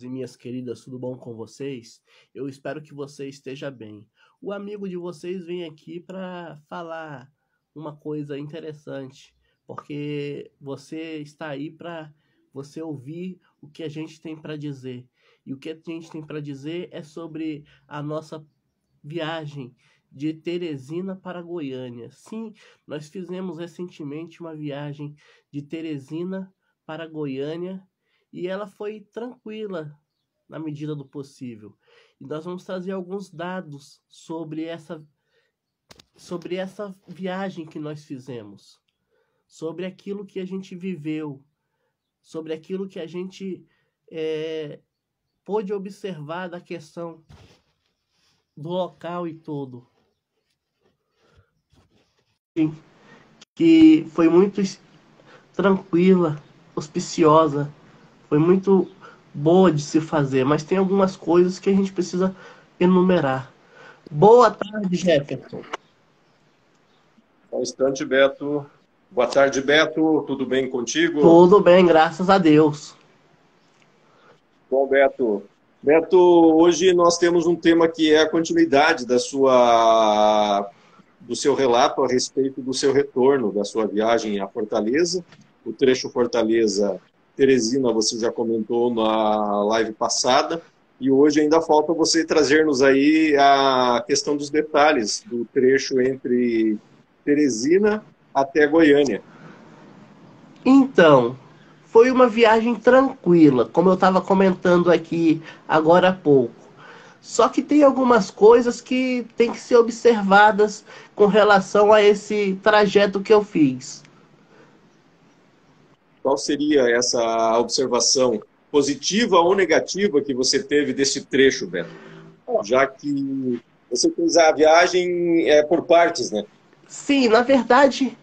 E minhas queridas, tudo bom com vocês? Eu espero que você esteja bem. O amigo de vocês vem aqui para falar uma coisa interessante, porque você está aí para você ouvir o que a gente tem para dizer. E o que a gente tem para dizer é sobre a nossa viagem de Teresina para Goiânia. Sim, nós fizemos recentemente uma viagem de Teresina para Goiânia e ela foi tranquila na medida do possível. E nós vamos trazer alguns dados sobre essa viagem que nós fizemos, sobre aquilo que a gente viveu, sobre aquilo que a gente pôde observar da questão do local e todo. Que foi muito tranquila, auspiciosa, foi muito boa de se fazer, mas tem algumas coisas que a gente precisa enumerar. Boa tarde, Jefferson. Um instante, Beto. Boa tarde, Beto. Tudo bem contigo? Tudo bem, graças a Deus. Bom, Beto. Beto, hoje nós temos um tema que é a continuidade do seu relato a respeito do seu retorno, da sua viagem à Fortaleza. O trecho Fortaleza-Teresina você já comentou na live passada. E hoje ainda falta você trazer-nos aí a questão dos detalhes do trecho entre Teresina até Goiânia. Então, foi uma viagem tranquila, como eu estava comentando aqui agora há pouco. Só que tem algumas coisas que tem que ser observadas com relação a esse trajeto que eu fiz. Qual seria essa observação positiva ou negativa que você teve desse trecho, Beto? Já que você fez a viagem por partes, né? Sim, na verdade,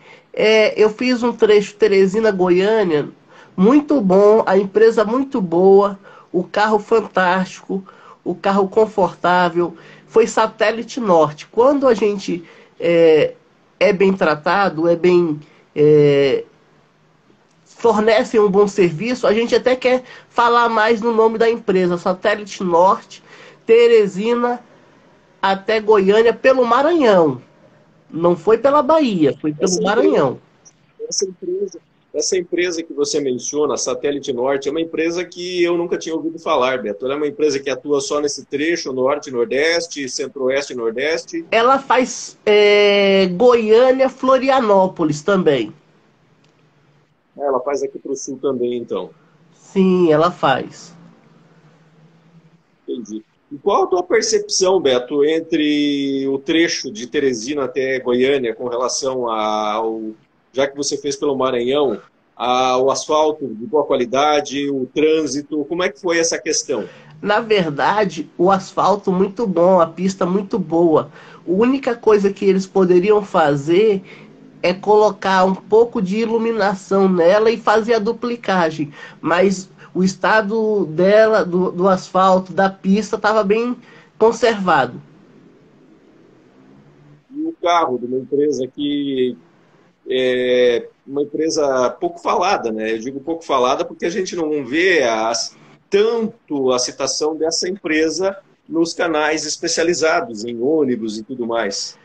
eu fiz um trecho Teresina-Goiânia muito bom, a empresa muito boa, o carro fantástico, o carro confortável. Foi Satélite Norte. Quando a gente é bem tratado, fornece um bom serviço, a gente até quer falar mais no nome da empresa. Satélite Norte, Teresina até Goiânia pelo Maranhão. Não foi pela Bahia, foi pelo Essa empresa, Maranhão. essa empresa que você menciona, a Satélite Norte, é uma empresa que eu nunca tinha ouvido falar, Beto. Ela é uma empresa que atua só nesse trecho, norte, nordeste, centro-oeste e nordeste. Ela faz Goiânia, Florianópolis também. Ela faz aqui para o sul também, então. Sim, ela faz. Entendi. E qual a tua percepção, Beto, entre o trecho de Teresina até Goiânia com relação já que você fez pelo Maranhão, ao asfalto de boa qualidade, o trânsito, como é que foi essa questão? Na verdade, o asfalto muito bom, a pista muito boa. A única coisa que eles poderiam fazer é colocar um pouco de iluminação nela e fazer a duplicagem. Mas o estado dela, do asfalto, da pista, estava bem conservado. E o carro de uma empresa que é uma empresa pouco falada, né? Eu digo pouco falada porque a gente não vê tanto a citação dessa empresa nos canais especializados, em ônibus e tudo mais.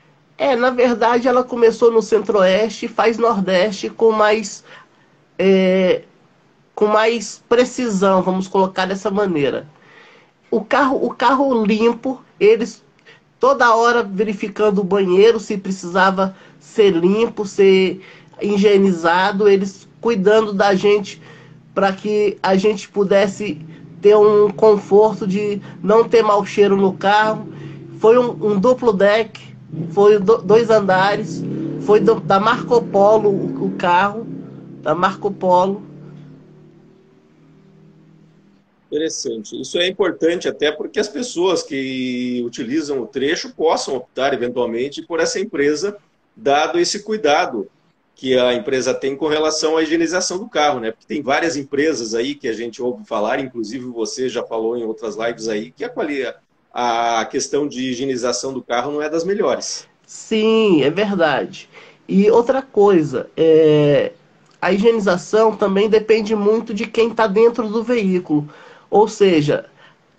Na verdade, ela começou no Centro-Oeste e faz Nordeste com mais precisão, vamos colocar dessa maneira. O carro limpo, eles toda hora verificando o banheiro, se precisava ser limpo, ser higienizado, eles cuidando da gente para que a gente pudesse ter um conforto de não ter mau cheiro no carro. Foi um duplo deck, foi 2 andares, foi da Marco Polo o carro, da Marco Polo. Interessante. Isso é importante até porque as pessoas que utilizam o trecho possam optar eventualmente por essa empresa, dado esse cuidado que a empresa tem com relação à higienização do carro, né? Porque tem várias empresas aí que a gente ouve falar, inclusive você já falou em outras lives aí, que a questão de higienização do carro não é das melhores. Sim, é verdade. E outra coisa, a higienização também depende muito de quem está dentro do veículo. Ou seja,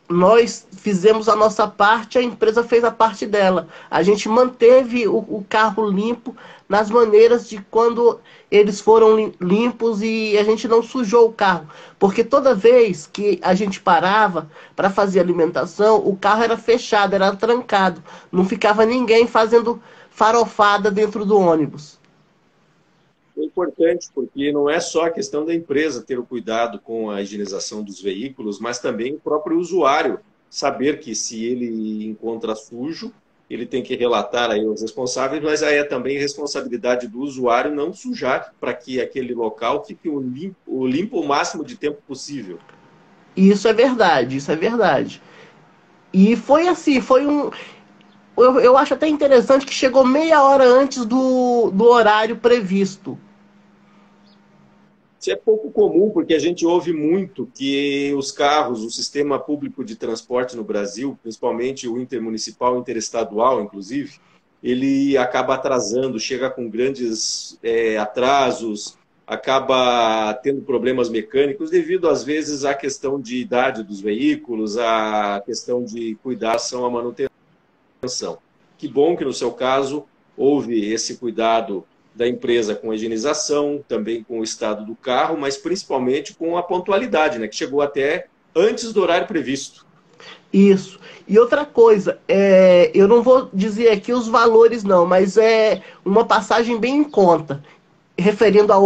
nós fizemos a nossa parte, a empresa fez a parte dela. A gente manteve o carro limpo nas maneiras de quando eles foram limpos e a gente não sujou o carro. Porque toda vez que a gente parava para fazer alimentação, o carro era fechado, era trancado. Não ficava ninguém fazendo farofada dentro do ônibus. É importante, porque não é só a questão da empresa ter o cuidado com a higienização dos veículos, mas também o próprio usuário saber que se ele encontra sujo, ele tem que relatar aí aos responsáveis, mas aí é também responsabilidade do usuário não sujar para que aquele local fique o limpo o máximo de tempo possível. Isso é verdade, isso é verdade. E foi assim, foi um. Eu acho até interessante que chegou meia hora antes do horário previsto. Isso é pouco comum, porque a gente ouve muito que os carros, o sistema público de transporte no Brasil, principalmente o intermunicipal, interestadual, inclusive, ele acaba atrasando, chega com grandes atrasos, acaba tendo problemas mecânicos devido, às vezes, à questão de idade dos veículos, à questão de cuidação, à manutenção. Que bom que, no seu caso, houve esse cuidado da empresa com a higienização, também com o estado do carro, mas principalmente com a pontualidade, né, que chegou até antes do horário previsto. Isso. E outra coisa, eu não vou dizer aqui os valores não, mas é uma passagem bem em conta. Referindo a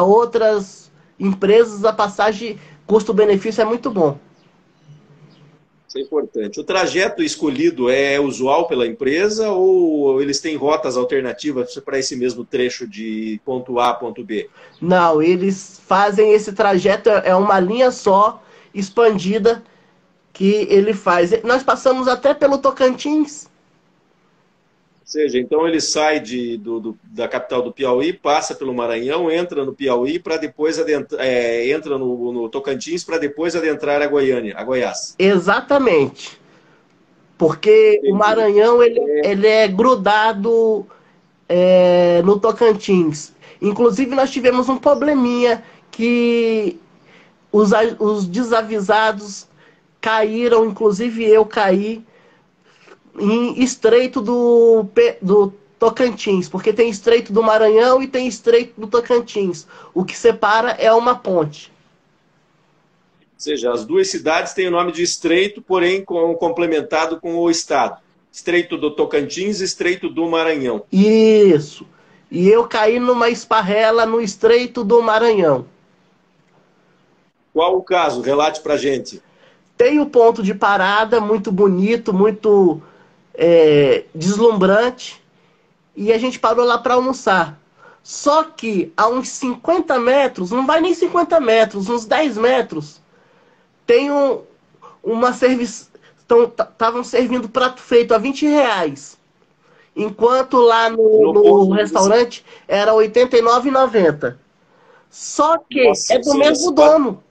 outras empresas, a passagem custo-benefício é muito bom. Isso é importante. O trajeto escolhido é usual pela empresa ou eles têm rotas alternativas para esse mesmo trecho de ponto A a ponto B? Não, eles fazem esse trajeto, é uma linha só, expandida, que ele faz. Nós passamos até pelo Tocantins. Ou seja, então ele sai da capital do Piauí, passa pelo Maranhão, entra no Piauí para depois entra no Tocantins para depois adentrar a Goiânia, a Goiás. Exatamente. Porque o Entendi. Maranhão ele é grudado no Tocantins. Inclusive nós tivemos um probleminha que os desavisados caíram, inclusive eu caí em estreito do Tocantins, porque tem estreito do Maranhão e tem estreito do Tocantins. O que separa é uma ponte. Ou seja, as duas cidades têm o nome de estreito, porém complementado com o estado. Estreito do Tocantins e Estreito do Maranhão. Isso. E eu caí numa esparrela no estreito do Maranhão. Qual o caso? Relate pra gente. Tem o ponto de parada, muito bonito, muito deslumbrante. E a gente parou lá para almoçar. Só que a uns 50 metros, não vai nem 50 metros, uns 10 metros, tem uma serviço. Estavam servindo prato feito a R$ 20. Enquanto lá no restaurante era R$ 89,90. Só que Nossa, é do mesmo dono.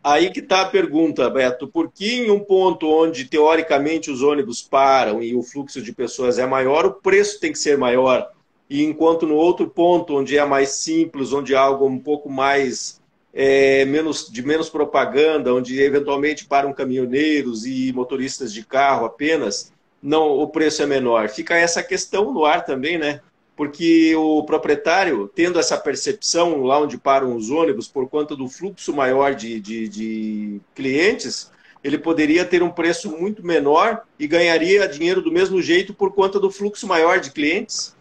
Aí que está a pergunta, Beto. Por que em um ponto onde, teoricamente, os ônibus param e o fluxo de pessoas é maior, o preço tem que ser maior? E enquanto no outro ponto, onde é mais simples, onde há algo um pouco mais de menos propaganda, onde eventualmente param caminhoneiros e motoristas de carro apenas, não, o preço é menor. Fica essa questão no ar também, né? Porque o proprietário, tendo essa percepção lá onde param os ônibus, por conta do fluxo maior de clientes, ele poderia ter um preço muito menor e ganharia dinheiro do mesmo jeito por conta do fluxo maior de clientes?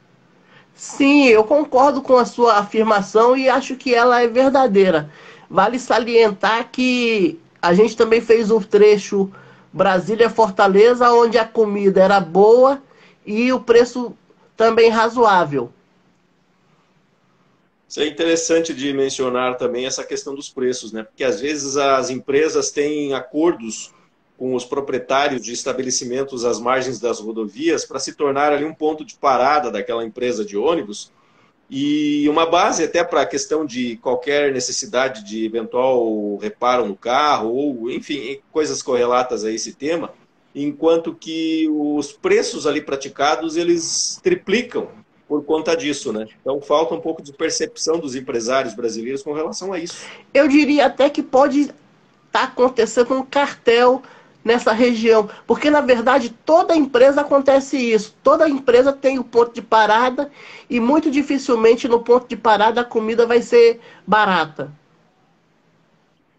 Sim, eu concordo com a sua afirmação e acho que ela é verdadeira. Vale salientar que a gente também fez o trecho Brasília-Fortaleza, onde a comida era boa e o preço também razoável. Isso é interessante de mencionar também essa questão dos preços, né? Porque às vezes as empresas têm acordos com os proprietários de estabelecimentos às margens das rodovias para se tornar ali um ponto de parada daquela empresa de ônibus e uma base até para a questão de qualquer necessidade de eventual reparo no carro ou, enfim, coisas correlatas a esse tema, enquanto que os preços ali praticados, eles triplicam por conta disso, né? Então falta um pouco de percepção dos empresários brasileiros com relação a isso. Eu diria até que pode estar acontecendo um cartel nessa região, porque na verdade toda empresa acontece isso, toda empresa tem o ponto de parada e muito dificilmente no ponto de parada a comida vai ser barata.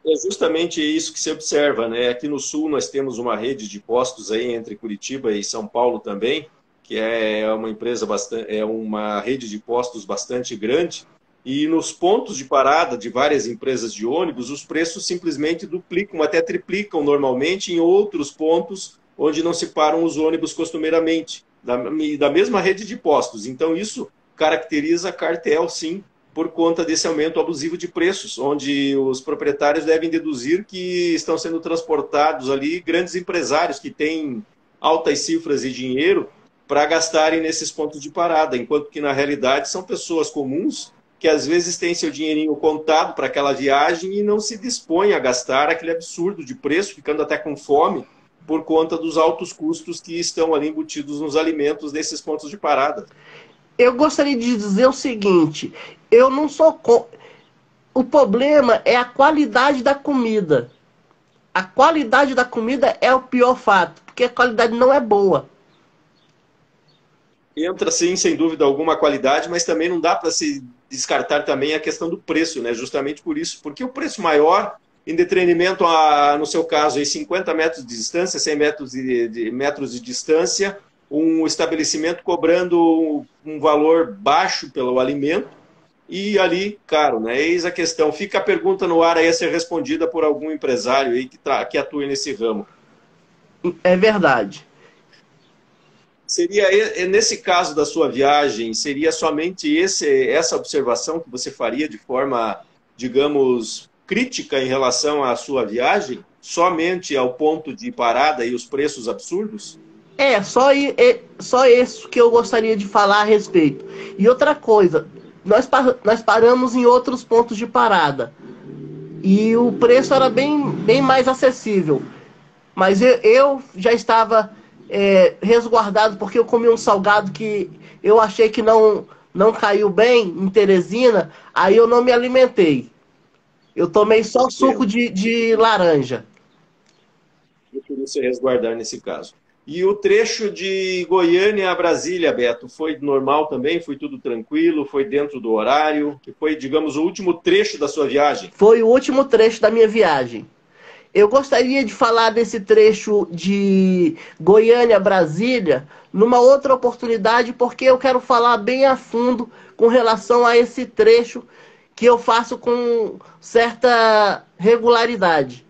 É justamente isso que se observa, né? Aqui no Sul nós temos uma rede de postos aí entre Curitiba e São Paulo também, que é uma empresa bastante, é uma rede de postos bastante grande. E nos pontos de parada de várias empresas de ônibus, os preços simplesmente duplicam, até triplicam normalmente em outros pontos onde não se param os ônibus costumeiramente, da mesma rede de postos. Então isso caracteriza cartel, sim, por conta desse aumento abusivo de preços, onde os proprietários devem deduzir que estão sendo transportados ali grandes empresários que têm altas cifras de dinheiro para gastarem nesses pontos de parada, enquanto que na realidade são pessoas comuns que às vezes têm seu dinheirinho contado para aquela viagem e não se dispõem a gastar aquele absurdo de preço, ficando até com fome por conta dos altos custos que estão ali embutidos nos alimentos desses pontos de parada. Eu gostaria de dizer o seguinte, eu não sou o problema é a qualidade da comida. A qualidade da comida é o pior fato, porque a qualidade não é boa. Entra sim, sem dúvida alguma, a qualidade, mas também não dá para se descartar também a questão do preço, né? Justamente por isso, porque o preço maior, em detrimento a, no seu caso, aí 50 metros de distância, 100 metros de distância, um estabelecimento cobrando um valor baixo pelo alimento e ali caro, né? Eis a questão. Fica a pergunta no ar aí a ser respondida por algum empresário aí que atue nesse ramo. É verdade. Seria, nesse caso da sua viagem, seria somente essa observação que você faria de forma, digamos, crítica em relação à sua viagem? Somente ao ponto de parada e os preços absurdos? Só isso que eu gostaria de falar a respeito. E outra coisa, nós paramos em outros pontos de parada. E o preço era bem mais acessível. Mas eu já estava resguardado porque eu comi um salgado que eu achei que não caiu bem em Teresina, aí eu não me alimentei. Eu tomei só suco de laranja. Eu queria se resguardar nesse caso. E o trecho de Goiânia a Brasília, Beto, foi normal também? Foi tudo tranquilo? Foi dentro do horário? Que foi, digamos, o último trecho da sua viagem? Foi o último trecho da minha viagem. Eu gostaria de falar desse trecho de Goiânia a Brasília numa outra oportunidade, porque eu quero falar bem a fundo com relação a esse trecho que eu faço com certa regularidade.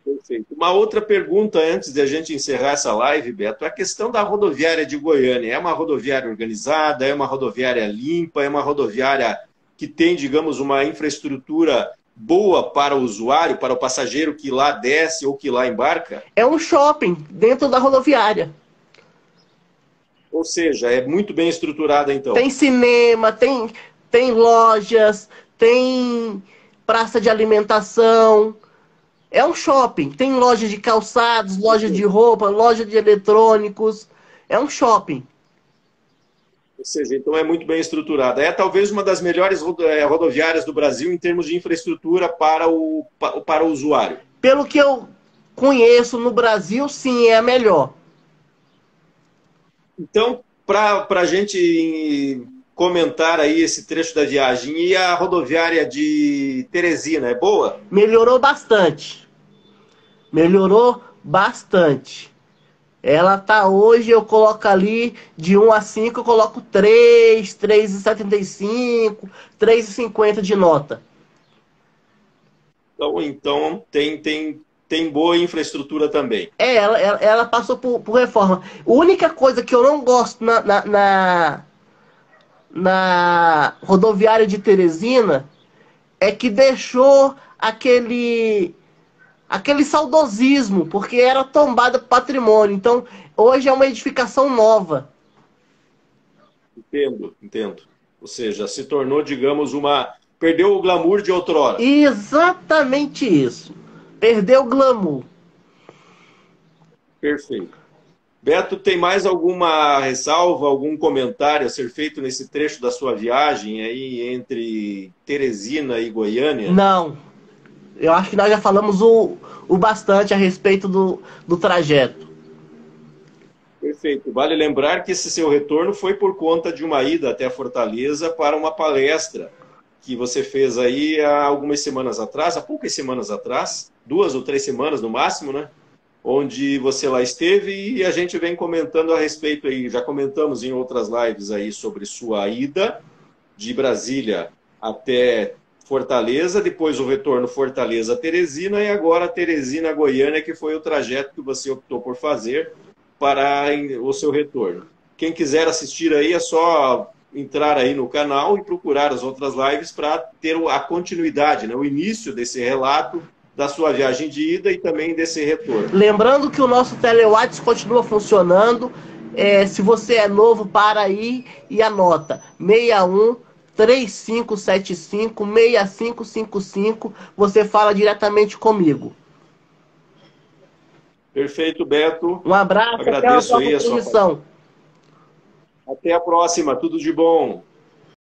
Perfeito. Uma outra pergunta antes de a gente encerrar essa live, Beto, é a questão da rodoviária de Goiânia. É uma rodoviária organizada? É uma rodoviária limpa? É uma rodoviária que tem, digamos, uma infraestrutura boa para o usuário, para o passageiro que lá desce ou que lá embarca? É um shopping dentro da rodoviária. Ou seja, é muito bem estruturada então. Tem cinema, tem lojas, tem praça de alimentação. É um shopping. Tem loja de calçados, loja de roupa, loja de eletrônicos. É um shopping. Ou seja, então é muito bem estruturada. É talvez uma das melhores rodoviárias do Brasil em termos de infraestrutura para o usuário. Pelo que eu conheço no Brasil, sim, é a melhor. Então, para a gente comentar aí esse trecho da viagem, e a rodoviária de Teresina, é boa? Melhorou bastante. Melhorou bastante. Ela tá hoje, eu coloco ali de 1 a 5, eu coloco 3, 3,75, 3,50 de nota. Então tem boa infraestrutura também. Ela passou por reforma. A única coisa que eu não gosto na rodoviária de Teresina é que deixou aquele saudosismo, porque era tombada patrimônio. Então, hoje é uma edificação nova. Entendo. Ou seja, se tornou, digamos, perdeu o glamour de outrora. Exatamente isso. Perdeu o glamour. Perfeito. Beto, tem mais alguma ressalva, algum comentário a ser feito nesse trecho da sua viagem aí entre Teresina e Goiânia? Não, eu acho que nós já falamos o bastante a respeito do trajeto. Perfeito. Vale lembrar que esse seu retorno foi por conta de uma ida até a Fortaleza para uma palestra que você fez aí há algumas semanas atrás, há poucas semanas atrás, 2 ou 3 semanas no máximo, né? Onde você lá esteve e a gente vem comentando a respeito aí, já comentamos em outras lives aí sobre sua ida de Brasília até Fortaleza, depois o retorno Fortaleza-Teresina e agora Teresina-Goiânia, que foi o trajeto que você optou por fazer para o seu retorno. Quem quiser assistir aí é só entrar aí no canal e procurar as outras lives para ter a continuidade, né? O início desse relato da sua viagem de ida e também desse retorno. Lembrando que o nosso Telewatts continua funcionando. Se você é novo, para aí e anota 61 3575 6555. Você fala diretamente comigo. Perfeito, Beto. Um abraço, agradeço até a próxima aí a sua. transmissão. Até a próxima, tudo de bom.